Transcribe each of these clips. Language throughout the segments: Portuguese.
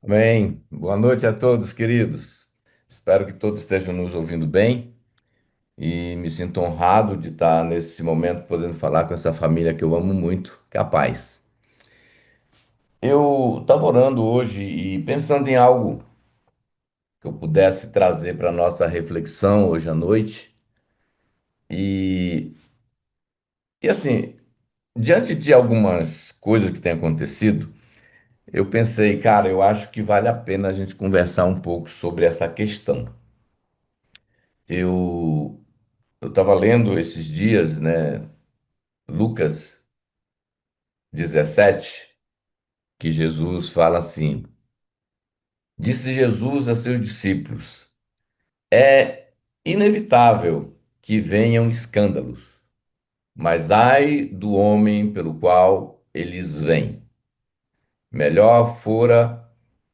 Bem, boa noite a todos, queridos. Espero que todos estejam nos ouvindo bem e me sinto honrado de estar nesse momento podendo falar com essa família que eu amo muito, que é a paz. Eu estava orando hoje e pensando em algo que eu pudesse trazer para a nossa reflexão hoje à noite. E, e assim, diante de algumas coisas que têm acontecido, eu pensei, cara, eu acho que vale a pena a gente conversar um pouco sobre essa questão. Eu Eu estava lendo esses dias, né, Lucas 17, que Jesus fala assim: Disse Jesus a seus discípulos: É inevitável que venham escândalos, mas ai do homem pelo qual eles vêm. Melhor fora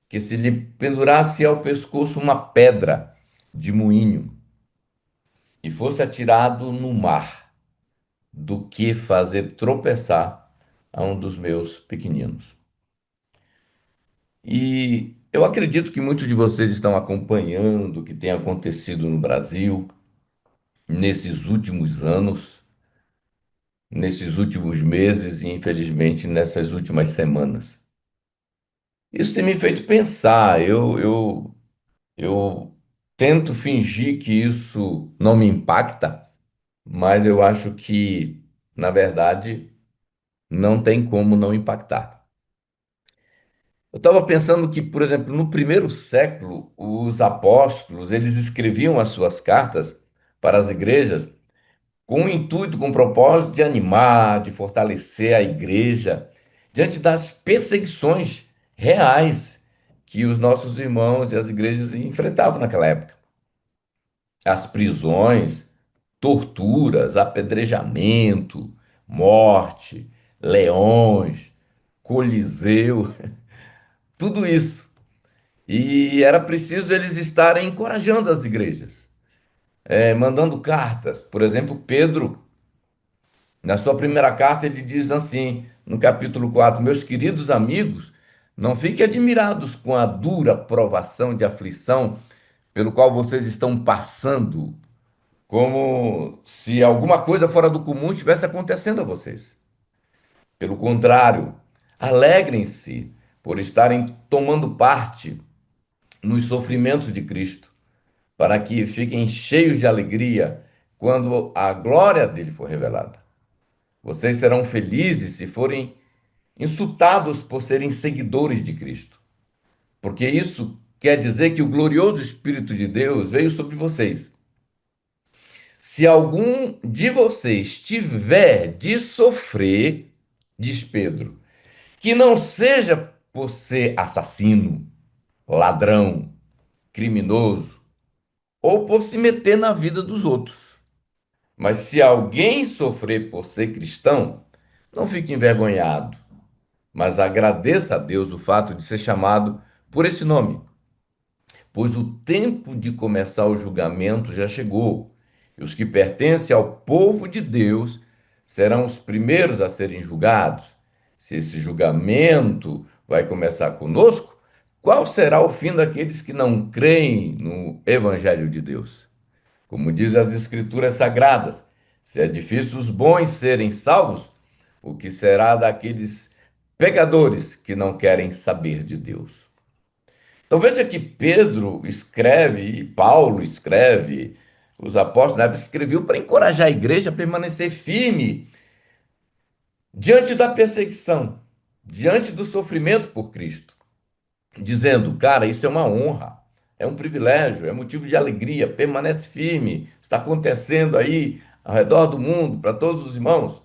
que se lhe pendurasse ao pescoço uma pedra de moinho e fosse atirado no mar, do que fazer tropeçar a um dos meus pequeninos. E eu acredito que muitos de vocês estão acompanhando o que tem acontecido no Brasil nesses últimos anos, nesses últimos meses e, infelizmente, nessas últimas semanas. Isso tem me feito pensar. Eu tento fingir que isso não me impacta, mas eu acho que, na verdade, não tem como não impactar. Eu estava pensando que, por exemplo, no primeiro século, os apóstolos, eles escreviam as suas cartas para as igrejas com o intuito, com o propósito de animar, de fortalecer a igreja diante das perseguições reais que os nossos irmãos e as igrejas enfrentavam naquela época. As prisões, torturas, apedrejamento, morte, leões, coliseu, tudo isso. E era preciso eles estarem encorajando as igrejas, mandando cartas. Por exemplo, Pedro, na sua primeira carta, ele diz assim, no capítulo 4: Meus queridos amigos, não fiquem admirados com a dura provação de aflição pelo qual vocês estão passando, como se alguma coisa fora do comum estivesse acontecendo a vocês. Pelo contrário, alegrem-se por estarem tomando parte nos sofrimentos de Cristo, para que fiquem cheios de alegria quando a glória dele for revelada. Vocês serão felizes se forem insultados por serem seguidores de Cristo, porque isso quer dizer que o glorioso Espírito de Deus veio sobre vocês. Se algum de vocês tiver de sofrer, diz Pedro, que não seja por ser assassino, ladrão, criminoso, ou por se meter na vida dos outros. Mas se alguém sofrer por ser cristão, não fique envergonhado, mas agradeça a Deus o fato de ser chamado por esse nome, pois o tempo de começar o julgamento já chegou, e os que pertencem ao povo de Deus serão os primeiros a serem julgados. Se esse julgamento vai começar conosco, qual será o fim daqueles que não creem no Evangelho de Deus? Como diz as Escrituras Sagradas, se é difícil os bons serem salvos, o que será daqueles pecadores que não querem saber de Deus? Então veja que Pedro escreve, e Paulo escreve, os apóstolos na época escreviam para encorajar a igreja a permanecer firme diante da perseguição, diante do sofrimento por Cristo, dizendo, cara, isso é uma honra, é um privilégio, é motivo de alegria, permanece firme, está acontecendo aí ao redor do mundo, para todos os irmãos.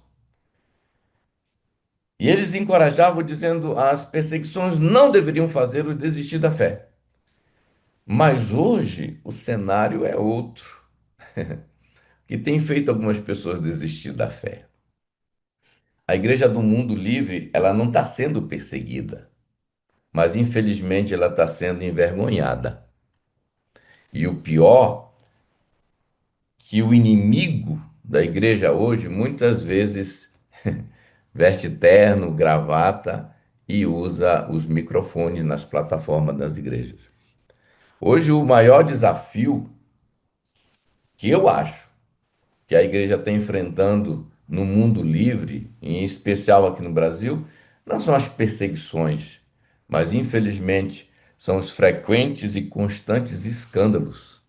E eles encorajavam dizendo as perseguições não deveriam fazê-los desistir da fé. Mas hoje o cenário é outro, que tem feito algumas pessoas desistir da fé. A igreja do mundo livre, ela não está sendo perseguida, mas infelizmente ela está sendo envergonhada. E o pior, que o inimigo da igreja hoje muitas vezes veste terno, gravata e usa os microfones nas plataformas das igrejas. Hoje, o maior desafio que eu acho que a igreja está enfrentando no mundo livre, em especial aqui no Brasil, não são as perseguições, mas infelizmente são os frequentes e constantes escândalos.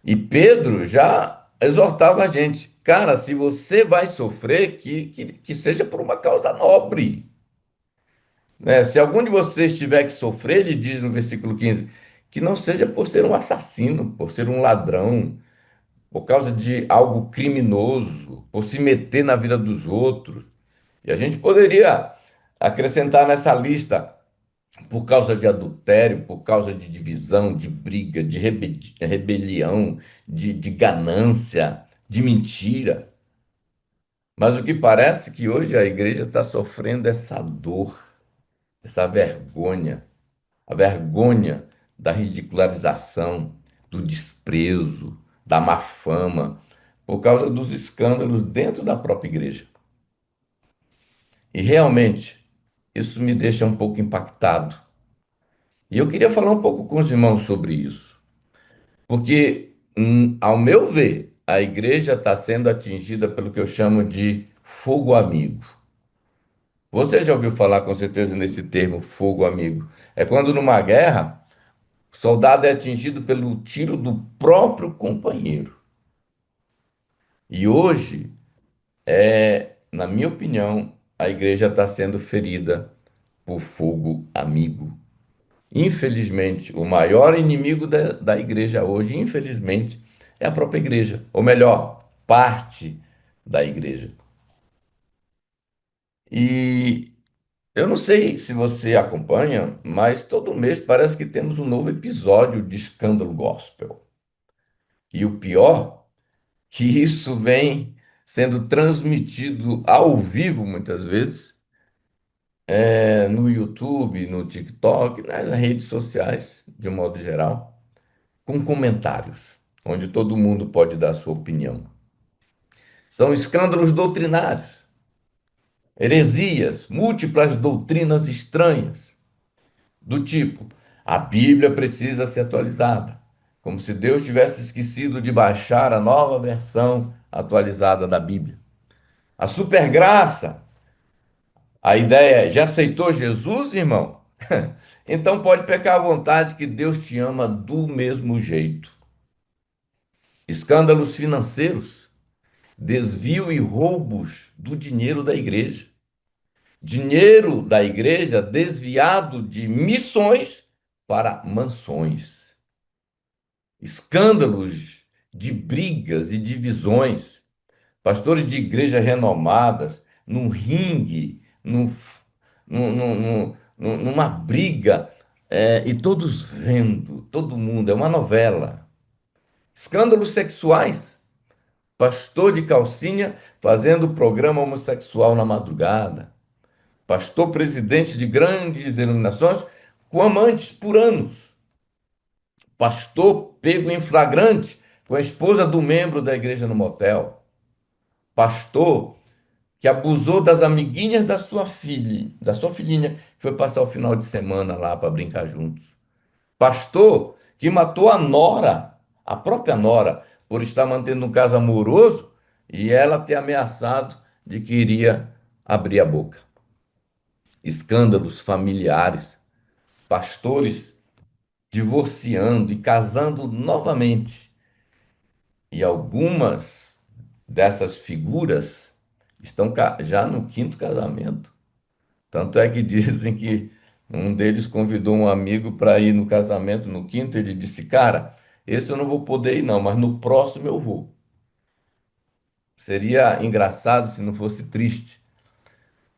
E Pedro já exortava a gente, cara, se você vai sofrer, que seja por uma causa nobre. Né? Se algum de vocês tiver que sofrer, ele diz no versículo 15, que não seja por ser um assassino, por ser um ladrão, por causa de algo criminoso, por se meter na vida dos outros. E a gente poderia acrescentar nessa lista por causa de adultério, por causa de divisão, de briga, de rebelião, de ganância, de mentira. Mas o que parece que hoje a igreja está sofrendo essa dor, essa vergonha, a vergonha da ridicularização, do desprezo, da má fama, por causa dos escândalos dentro da própria igreja. E realmente, isso me deixa um pouco impactado. E eu queria falar um pouco com os irmãos sobre isso, porque, ao meu ver, a igreja está sendo atingida pelo que eu chamo de fogo amigo. Você já ouviu falar com certeza nesse termo, fogo amigo? É quando numa guerra, o soldado é atingido pelo tiro do próprio companheiro. E hoje, na minha opinião, a igreja está sendo ferida por fogo amigo. Infelizmente, o maior inimigo da igreja hoje, infelizmente, é a própria igreja, ou melhor, parte da igreja. E eu não sei se você acompanha, mas todo mês parece que temos um novo episódio de escândalo gospel. E o pior, que isso vem sendo transmitido ao vivo muitas vezes, no YouTube, no TikTok, nas redes sociais, de um modo geral, com comentários, onde todo mundo pode dar sua opinião. São escândalos doutrinários, heresias, múltiplas doutrinas estranhas, do tipo: a Bíblia precisa ser atualizada, como se Deus tivesse esquecido de baixar a nova versão atualizada da Bíblia. A supergraça, a ideia é: já aceitou Jesus, irmão? Então pode pecar à vontade que Deus te ama do mesmo jeito. Escândalos financeiros, desvio e roubos do dinheiro da igreja. Dinheiro da igreja desviado de missões para mansões. Escândalos de brigas e divisões. Pastores de igrejas renomadas num ringue, numa briga, e todos vendo, todo mundo, é uma novela. Escândalos sexuais. Pastor de calcinha fazendo programa homossexual na madrugada. Pastor presidente de grandes denominações com amantes por anos. Pastor pego em flagrante com a esposa do membro da igreja no motel. Pastor que abusou das amiguinhas da sua filha, da sua filhinha, que foi passar o final de semana lá para brincar juntos. Pastor que matou a nora, a própria nora, por estar mantendo um caso amoroso e ela ter ameaçado de que iria abrir a boca. Escândalos familiares, pastores divorciando e casando novamente. E algumas dessas figuras estão já no quinto casamento. Tanto é que dizem que um deles convidou um amigo para ir no casamento, no quinto, ele disse: cara, esse eu não vou poder ir, não, mas no próximo eu vou. Seria engraçado se não fosse triste.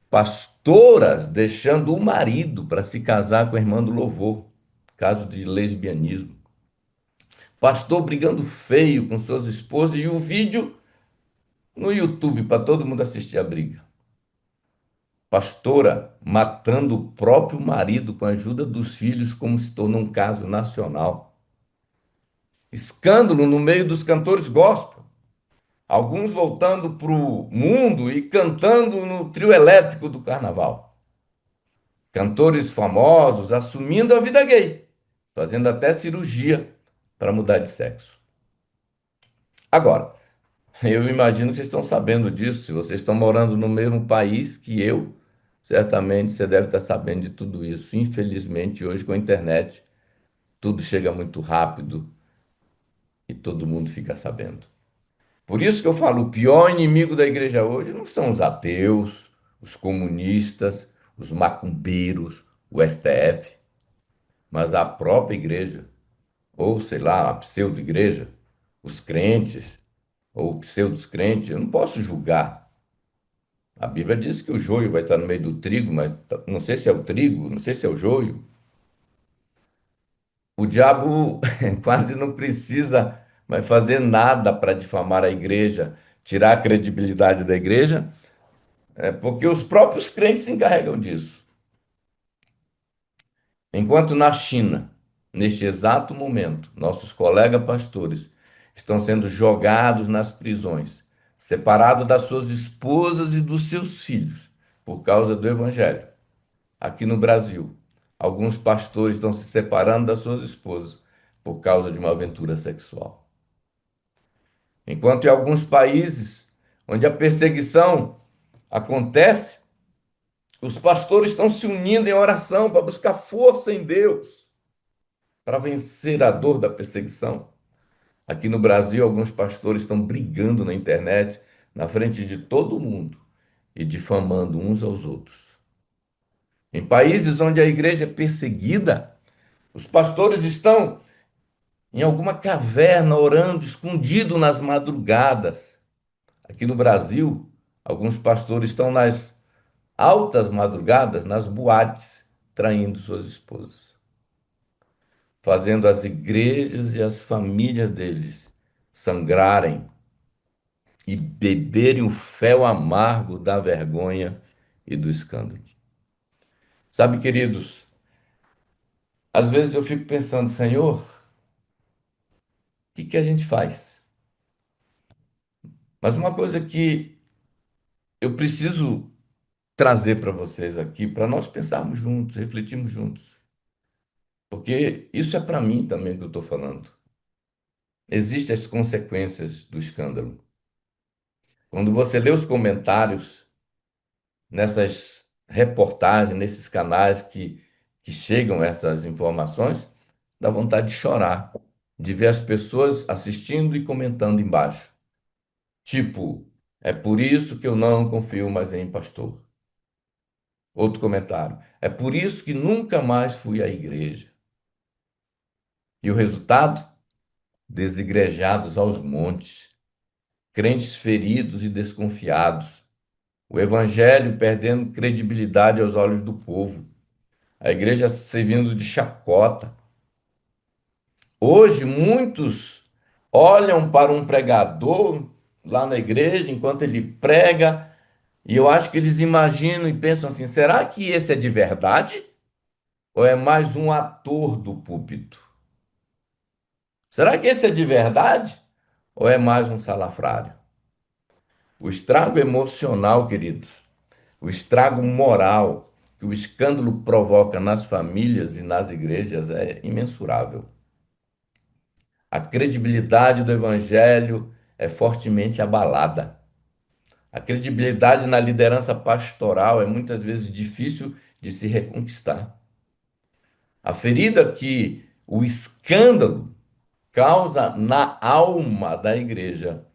Pastoras deixando o marido para se casar com a irmã do louvor, caso de lesbianismo. Pastor brigando feio com suas esposas e o vídeo no YouTube para todo mundo assistir a briga. Pastora matando o próprio marido com a ajuda dos filhos, como se tornou um caso nacional. Escândalo no meio dos cantores gospel. Alguns voltando para o mundo e cantando no trio elétrico do carnaval. Cantores famosos assumindo a vida gay, fazendo até cirurgia para mudar de sexo. Agora, eu imagino que vocês estão sabendo disso, se vocês estão morando no mesmo país que eu, certamente você deve estar sabendo de tudo isso. Infelizmente, hoje com a internet, tudo chega muito rápido e todo mundo fica sabendo. Por isso que eu falo, o pior inimigo da igreja hoje não são os ateus, os comunistas, os macumbeiros, o STF, mas a própria igreja, ou sei lá, a pseudo-igreja, os crentes, ou pseudos-crentes. Eu não posso julgar. A Bíblia diz que o joio vai estar no meio do trigo, mas não sei se é o trigo, não sei se é o joio. O diabo quase não precisa mais fazer nada para difamar a igreja, tirar a credibilidade da igreja. É porque os próprios crentes se encarregam disso. Enquanto na China, neste exato momento, nossos colegas pastores estão sendo jogados nas prisões, separados das suas esposas e dos seus filhos, por causa do evangelho. Aqui no Brasil, alguns pastores estão se separando das suas esposas por causa de uma aventura sexual. Enquanto em alguns países onde a perseguição acontece, os pastores estão se unindo em oração para buscar força em Deus, para vencer a dor da perseguição. Aqui no Brasil, alguns pastores estão brigando na internet, na frente de todo mundo e difamando uns aos outros. Em países onde a igreja é perseguida, os pastores estão em alguma caverna orando, escondido nas madrugadas. Aqui no Brasil, alguns pastores estão nas altas madrugadas, nas boates, traindo suas esposas, fazendo as igrejas e as famílias deles sangrarem e beberem o fel amargo da vergonha e do escândalo. Sabe, queridos, às vezes eu fico pensando, Senhor, o que que a gente faz? Mas uma coisa que eu preciso trazer para vocês aqui, para nós pensarmos juntos, refletirmos juntos, porque isso é para mim também que eu estou falando. Existem as consequências do escândalo. Quando você lê os comentários nessas reportagens, nesses canais que chegam essas informações, dá vontade de chorar, de ver as pessoas assistindo e comentando embaixo. Tipo, é por isso que eu não confio mais em pastor. Outro comentário, é por isso que nunca mais fui à igreja. E o resultado? Desigrejados aos montes, crentes feridos e desconfiados, o evangelho perdendo credibilidade aos olhos do povo, a igreja servindo de chacota. Hoje, muitos olham para um pregador lá na igreja enquanto ele prega, e eu acho que eles imaginam e pensam assim: será que esse é de verdade? Ou é mais um ator do púlpito? Será que esse é de verdade? Ou é mais um salafrário? O estrago emocional, queridos, o estrago moral que o escândalo provoca nas famílias e nas igrejas é imensurável. A credibilidade do evangelho é fortemente abalada. A credibilidade na liderança pastoral é muitas vezes difícil de se reconquistar. A ferida que o escândalo causa na alma da igreja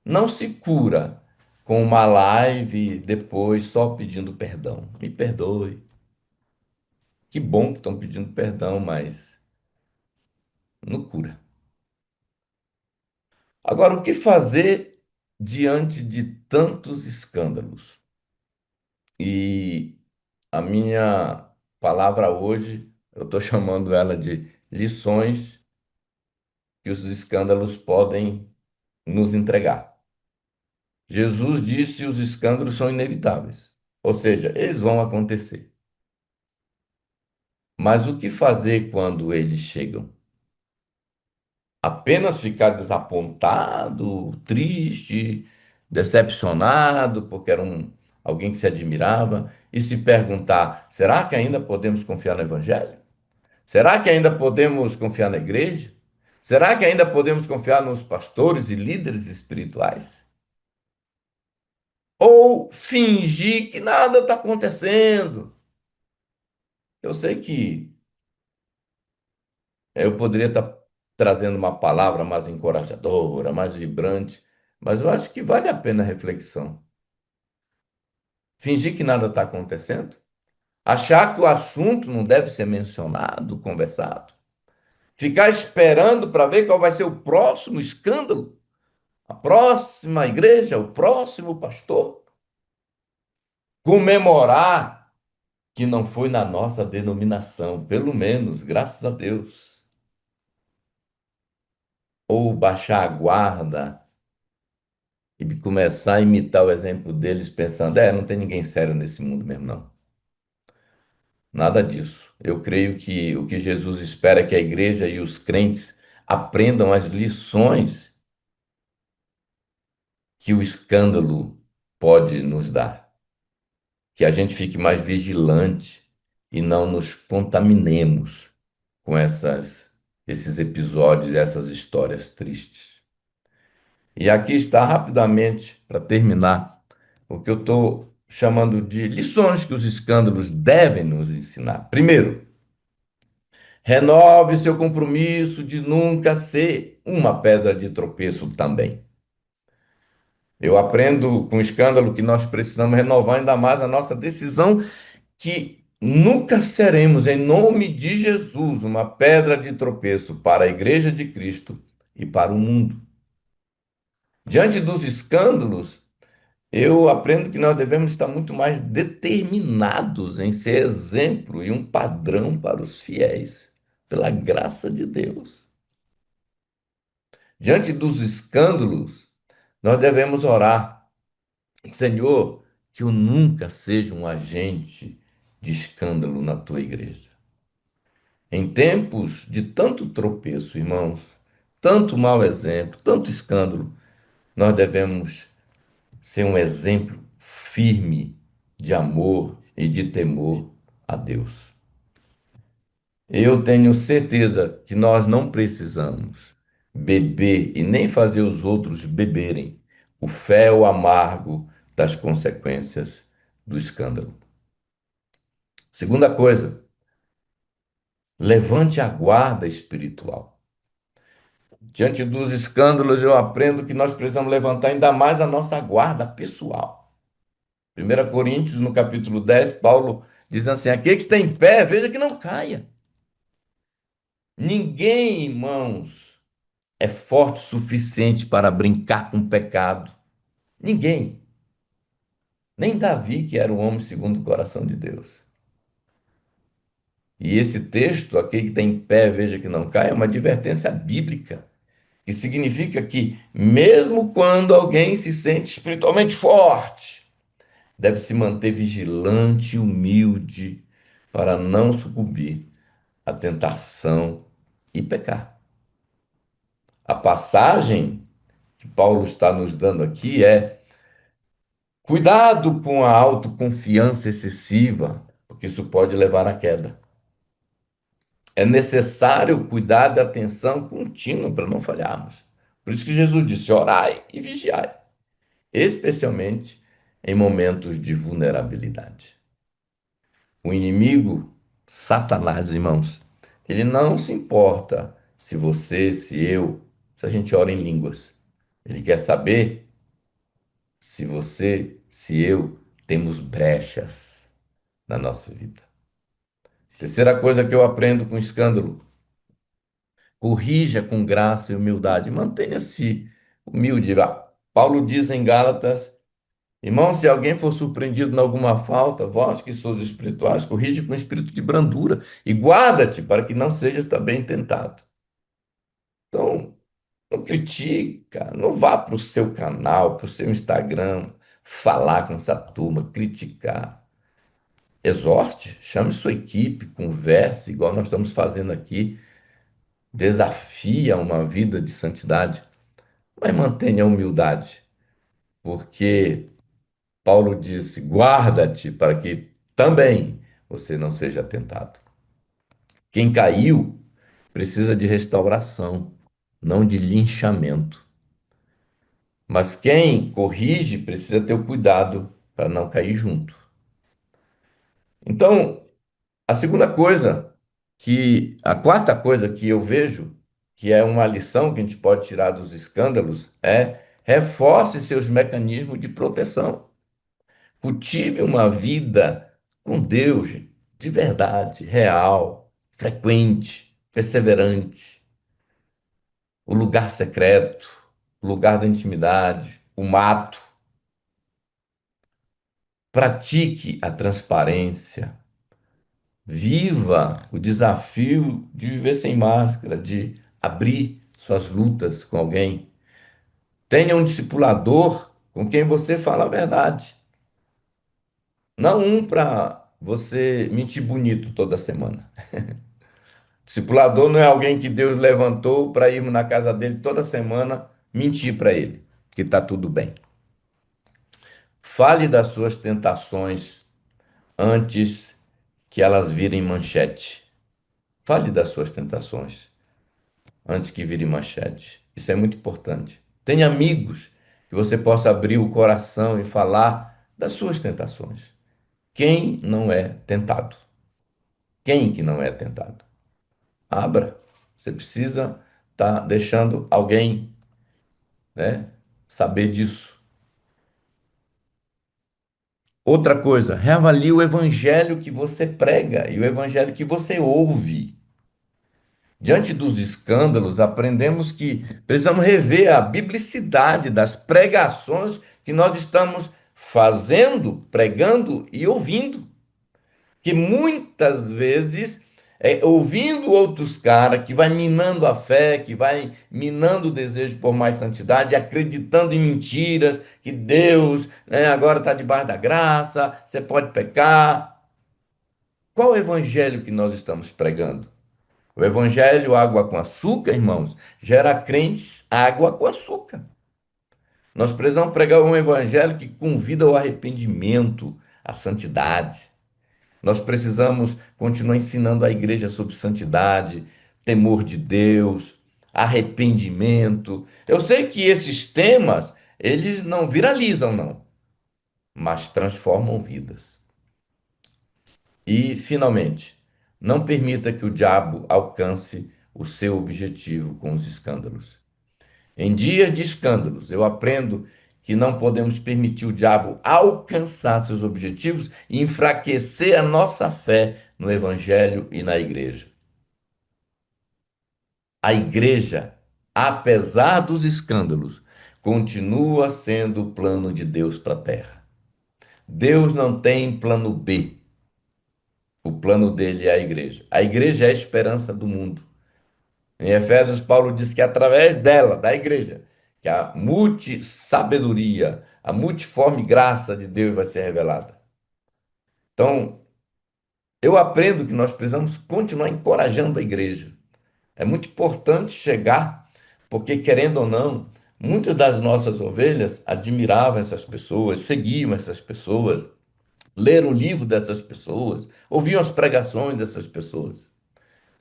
não se cura com uma live depois só pedindo perdão. Me perdoe. Que bom que estão pedindo perdão, mas não cura. Agora, o que fazer diante de tantos escândalos? E a minha palavra hoje, eu estou chamando ela de lições que os escândalos podem nos entregar. Jesus disse que os escândalos são inevitáveis, ou seja, eles vão acontecer. Mas o que fazer quando eles chegam? Apenas ficar desapontado, triste, decepcionado, porque era alguém que se admirava. e se perguntar: será que ainda podemos confiar no Evangelho? Será que ainda podemos confiar na igreja? Será que ainda podemos confiar nos pastores e líderes espirituais? Ou fingir que nada está acontecendo? Eu sei que eu poderia estar trazendo uma palavra mais encorajadora, mais vibrante, mas eu acho que vale a pena a reflexão. Fingir que nada está acontecendo? Achar que o assunto não deve ser mencionado, conversado? Ficar esperando para ver qual vai ser o próximo escândalo? A próxima igreja, o próximo pastor? Comemorar que não foi na nossa denominação, pelo menos, graças a Deus. Ou baixar a guarda e começar a imitar o exemplo deles, pensando: não tem ninguém sério nesse mundo mesmo, não. Nada disso. Eu creio que o que Jesus espera é que a igreja e os crentes aprendam as lições que o escândalo pode nos dar. Que a gente fique mais vigilante e não nos contaminemos com esses episódios, essas histórias tristes. E aqui está rapidamente, para terminar, o que eu estou chamando de lições que os escândalos devem nos ensinar. Primeiro, renove seu compromisso de nunca ser uma pedra de tropeço também. Eu aprendo com o escândalo que nós precisamos renovar ainda mais a nossa decisão que nunca seremos, em nome de Jesus, uma pedra de tropeço para a Igreja de Cristo e para o mundo. Diante dos escândalos, eu aprendo que nós devemos estar muito mais determinados em ser exemplo e um padrão para os fiéis, pela graça de Deus. Diante dos escândalos, nós devemos orar: Senhor, que eu nunca seja um agente de escândalo na tua igreja. Em tempos de tanto tropeço, irmãos, tanto mau exemplo, tanto escândalo, nós devemos ser um exemplo firme de amor e de temor a Deus. Eu tenho certeza que nós não precisamos beber e nem fazer os outros beberem o fel amargo das consequências do escândalo. Segunda coisa, levante a guarda espiritual. Diante dos escândalos, eu aprendo que nós precisamos levantar ainda mais a nossa guarda pessoal. 1 Coríntios, no capítulo 10, Paulo diz assim: aquele que está em pé, veja que não caia. Ninguém, irmãos, é forte o suficiente para brincar com o pecado. Ninguém. Nem Davi, que era o homem segundo o coração de Deus. E esse texto, aquele que está em pé, veja que não caia, é uma advertência bíblica, que significa que, mesmo quando alguém se sente espiritualmente forte, deve se manter vigilante e humilde para não sucumbir à tentação e pecar. A passagem que Paulo está nos dando aqui é: cuidado com a autoconfiança excessiva, porque isso pode levar à queda. É necessário cuidar da atenção contínua para não falharmos. Por isso que Jesus disse: orai e vigiai, especialmente em momentos de vulnerabilidade. O inimigo, Satanás, irmãos, ele não se importa se você, se eu, se a gente ora em línguas. Ele quer saber se você, se eu temos brechas na nossa vida. Terceira coisa que eu aprendo com escândalo: corrija com graça e humildade. Mantenha-se humilde. Paulo diz em Gálatas: irmão, se alguém for surpreendido em alguma falta, vós que sois espirituais, corrige com espírito de brandura e guarda-te para que não sejas também tentado. Então, não critica, não vá para o seu canal, para o seu Instagram, falar com essa turma, criticar. Exorte, chame sua equipe, converse, igual nós estamos fazendo aqui, desafia uma vida de santidade, mas mantenha a humildade, porque Paulo disse: guarda-te para que também você não seja tentado. Quem caiu precisa de restauração, não de linchamento. Mas quem corrige precisa ter o cuidado para não cair junto. Então, a quarta coisa que eu vejo, que é uma lição que a gente pode tirar dos escândalos, é reforce seus mecanismos de proteção. Cultive uma vida com Deus, gente, de verdade, real, frequente, perseverante. O lugar secreto, o lugar da intimidade, o mato. Pratique a transparência. Viva o desafio de viver sem máscara, de abrir suas lutas com alguém. Tenha um discipulador com quem você fala a verdade. Não um para você mentir bonito toda semana. Discipulador não é alguém que Deus levantou para irmos na casa dele toda semana mentir para ele que está tudo bem. Fale das suas tentações antes que elas virem manchete. Fale das suas tentações antes que vire manchete. Isso é muito importante. Tenha amigos que você possa abrir o coração e falar das suas tentações. Quem não é tentado? Quem que não é tentado? Abra. Você precisa estar deixando alguém, né, saber disso. Outra coisa, reavalie o evangelho que você prega e o evangelho que você ouve. Diante dos escândalos, aprendemos que precisamos rever a biblicidade das pregações que nós estamos fazendo, pregando e ouvindo. Que muitas vezes, ouvindo outros caras, que vai minando a fé, que vai minando o desejo por mais santidade, acreditando em mentiras, que Deus, né, agora está debaixo da graça, você pode pecar. Qual o evangelho que nós estamos pregando? O evangelho água com açúcar, irmãos, gera crentes água com açúcar. Nós precisamos pregar um evangelho que convida ao arrependimento, à santidade. Nós precisamos continuar ensinando a igreja sobre santidade, temor de Deus, arrependimento. Eu sei que esses temas, eles não viralizam, não, mas transformam vidas. E, finalmente, não permita que o diabo alcance o seu objetivo com os escândalos. Em dias de escândalos, eu aprendo que não podemos permitir o diabo alcançar seus objetivos e enfraquecer a nossa fé no Evangelho e na igreja. A igreja, apesar dos escândalos, continua sendo o plano de Deus para a terra. Deus não tem plano B. O plano dele é a igreja. A igreja é a esperança do mundo. Em Efésios, Paulo diz que é através dela, da igreja, que a multissabedoria, a multiforme graça de Deus vai ser revelada. Então, eu aprendo que nós precisamos continuar encorajando a igreja. É muito importante chegar, porque, querendo ou não, muitas das nossas ovelhas admiravam essas pessoas, seguiam essas pessoas, leram o livro dessas pessoas, ouviam as pregações dessas pessoas,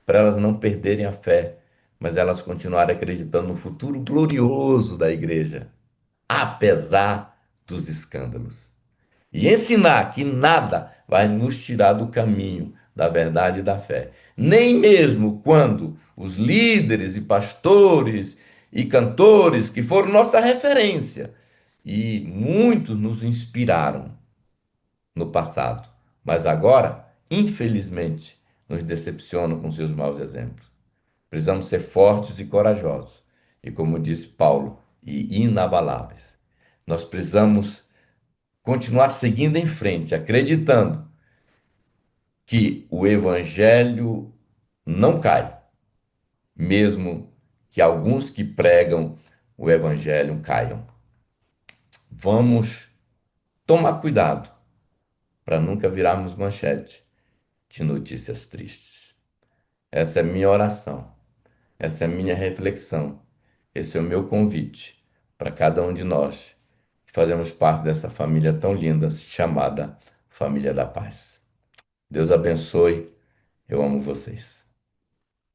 para elas não perderem a fé, mas elas continuarem acreditando no futuro glorioso da igreja, apesar dos escândalos. E ensinar que nada vai nos tirar do caminho da verdade e da fé. Nem mesmo quando os líderes e pastores e cantores que foram nossa referência e muitos nos inspiraram no passado, mas agora, infelizmente, nos decepcionam com seus maus exemplos. Precisamos ser fortes e corajosos. E como disse Paulo, e inabaláveis. Nós precisamos continuar seguindo em frente, acreditando que o evangelho não cai, mesmo que alguns que pregam o evangelho caiam. Vamos tomar cuidado para nunca virarmos manchete de notícias tristes. Essa é a minha oração, essa é a minha reflexão, esse é o meu convite para cada um de nós que fazemos parte dessa família tão linda chamada Família da Paz. Deus abençoe. Eu amo vocês.